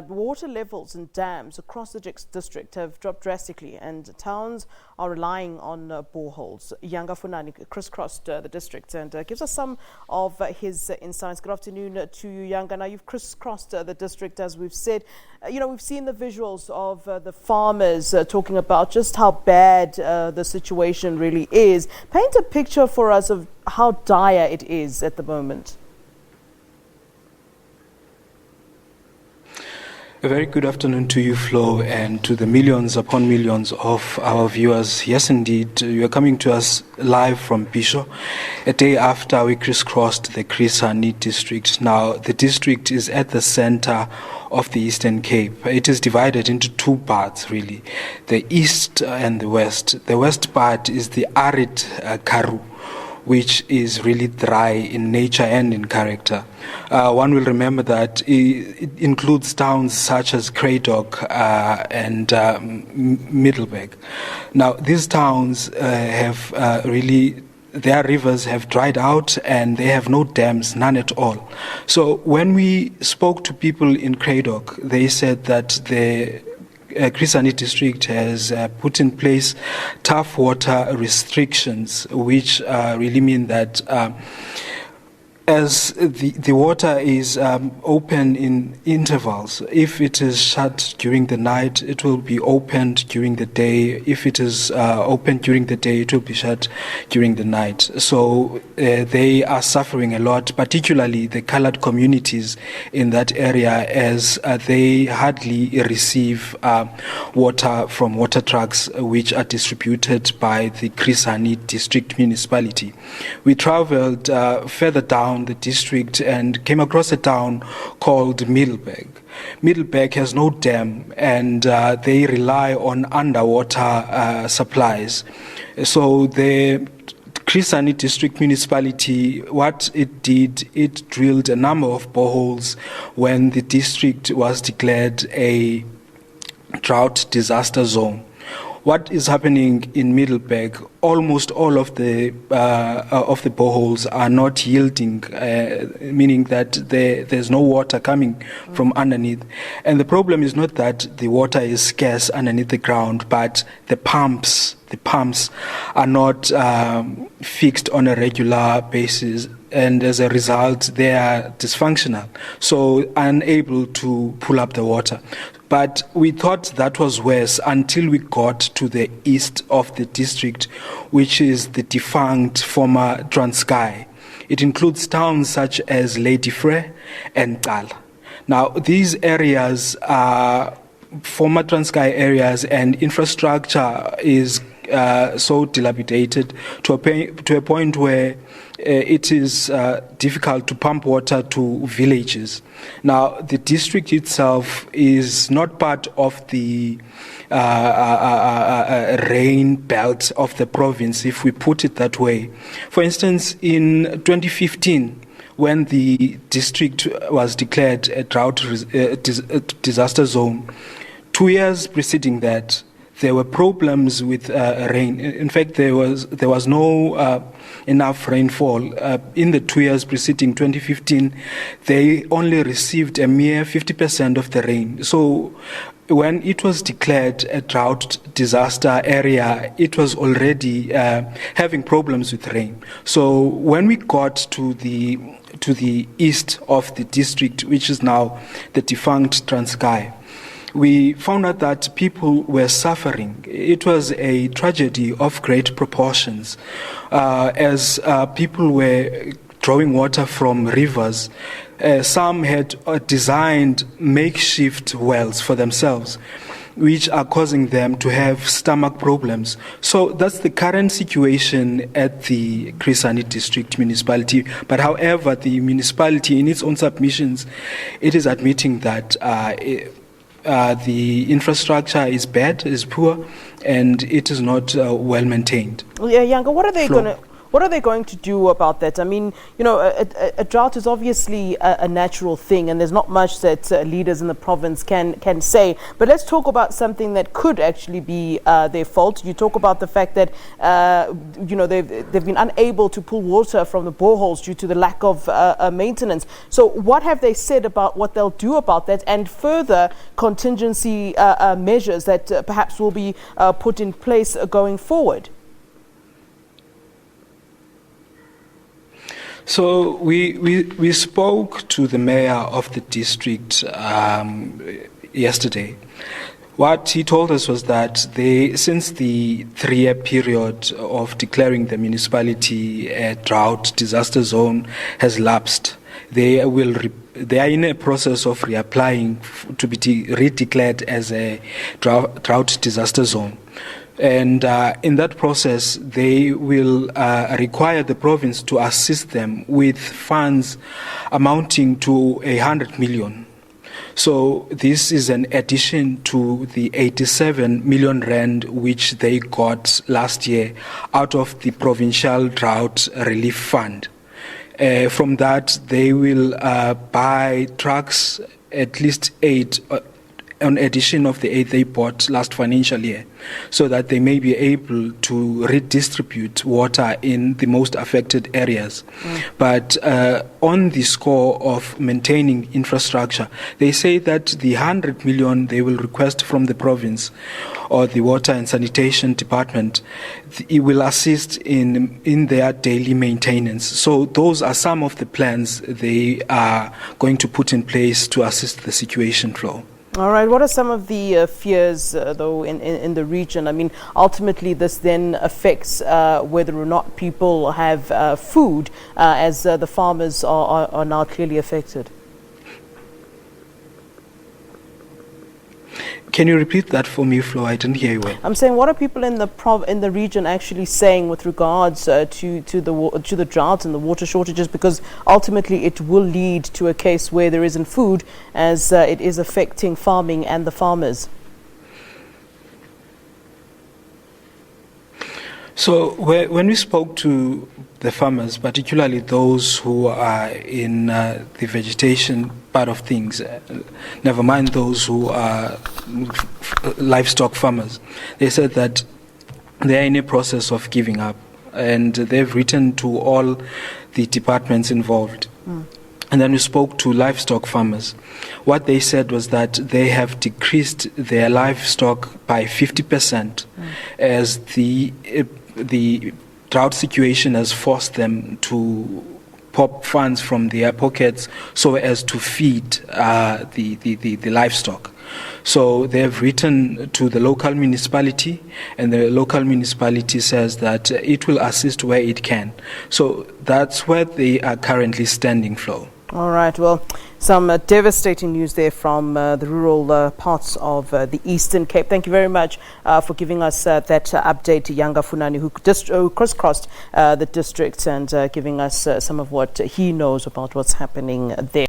Water levels in dams across the district have dropped drastically, and towns are relying on boreholes. Yanga Funani crisscrossed the district and gives us some of his insights. Good afternoon to you, Yanga. Now, you've crisscrossed the district, as we've said. We've seen the visuals of the farmers talking about just how bad the situation really is. Paint a picture for us of how dire it is at the moment. A very good afternoon to you, Flo, and to the millions upon millions of our viewers. Yes, indeed, you are coming to us live from Bisho, a day after we crisscrossed the Chris Hani district. Now, the district is at the center of the Eastern Cape. It is divided into two parts, really, the east and the west. The west part is the arid Karoo, which is really dry in nature and in character. One will remember that it includes towns such as Cradock and Middleburg. Now, these towns have their rivers have dried out and they have no dams, none at all. So when we spoke to people in Cradock, they said that the Chris Hani district has put in place tough water restrictions, which really mean that as the water is open in intervals. If it is shut during the night, it will be opened during the day. If it is open during the day, it will be shut during the night. So they are suffering a lot, particularly the colored communities in that area, as they hardly receive water from water trucks which are distributed by the Chris Hani district municipality. We traveled further down the district and came across a town called Middleburg. Middleburg has no dam and they rely on underwater supplies. So the Chris Hani district municipality, what it did, it drilled a number of boreholes when the district was declared a drought disaster zone. What is happening in Middleburg? Almost all of the boreholes are not yielding, meaning that there's no water coming from underneath. And the problem is not that the water is scarce underneath the ground, but the pumps are not fixed on a regular basis, and as a result, they are dysfunctional, so unable to pull up the water. But we thought that was worse until we got to the east of the district, which is the defunct former Transkei. It includes towns such as Ladyfrey and Tal. Now, these areas are former Transkei areas, and infrastructure is so dilapidated to a point where it is difficult to pump water to villages. Now, the district itself is not part of the rain belt of the province, if we put it that way. For instance, in 2015, when the district was declared a drought disaster zone, 2 years preceding that, there were problems with rain. In fact, there was no enough rainfall. In the 2 years preceding 2015, they only received a mere 50% of the rain. So when it was declared a drought disaster area, it was already having problems with rain. So when we got to the east of the district, which is now the defunct Transkei, we found out that people were suffering. It was a tragedy of great proportions. As people were drawing water from rivers, some had designed makeshift wells for themselves, which are causing them to have stomach problems. So that's the current situation at the Chris Hani district municipality. But however, the municipality, in its own submissions, it is admitting that the infrastructure is bad, is poor, and it is not well maintained. Yeah, Yanga, what are they going to? what are they going to do about that? I mean, you know, a drought is obviously a natural thing, and there's not much that leaders in the province can say. But let's talk about something that could actually be their fault. You talk about the fact that you know, they've been unable to pull water from the boreholes due to the lack of maintenance. So what have they said about what they'll do about that, and further contingency measures that perhaps will be put in place going forward? So we spoke to the mayor of the district yesterday. What he told us was that since the 3-year period of declaring the municipality a drought disaster zone has lapsed, they are in a process of reapplying to be redeclared as a drought disaster zone. And in that process, they will require the province to assist them with funds amounting to 100 million. So this is an addition to the 87 million rand which they got last year out of the provincial drought relief fund. From that, they will buy trucks, at least 8, on addition of the 8 they bought last financial year, so that they may be able to redistribute water in the most affected areas. But on the score of maintaining infrastructure, they say that the 100 million they will request from the province or the Water and Sanitation Department, it will assist in their daily maintenance. So those are some of the plans they are going to put in place to assist the situation flow. All right. What are some of the fears, though, in the region? I mean, ultimately, this then affects whether or not people have food, as the farmers are now clearly affected. Can you repeat that for me, Flo? I didn't hear you well. I'm saying, what are people in the region actually saying with regards to the drought and the water shortages? Because ultimately, it will lead to a case where there isn't food, as it is affecting farming and the farmers. So when we spoke to the farmers, particularly those who are in the vegetation part of things, never mind those who are livestock farmers, they said that they are in a process of giving up, and they've written to all the departments involved. And then we spoke to livestock farmers. What they said was that they have decreased their livestock by 50%, as the drought situation has forced them to pop funds from their pockets so as to feed the livestock. So they have written to the local municipality, and the local municipality says that it will assist where it can. So that's where they are currently standing, Flo. All right. Well, some devastating news there from the rural parts of the Eastern Cape. Thank you very much for giving us that update, Yanga Funani, who crisscrossed the district, and giving us some of what he knows about what's happening there.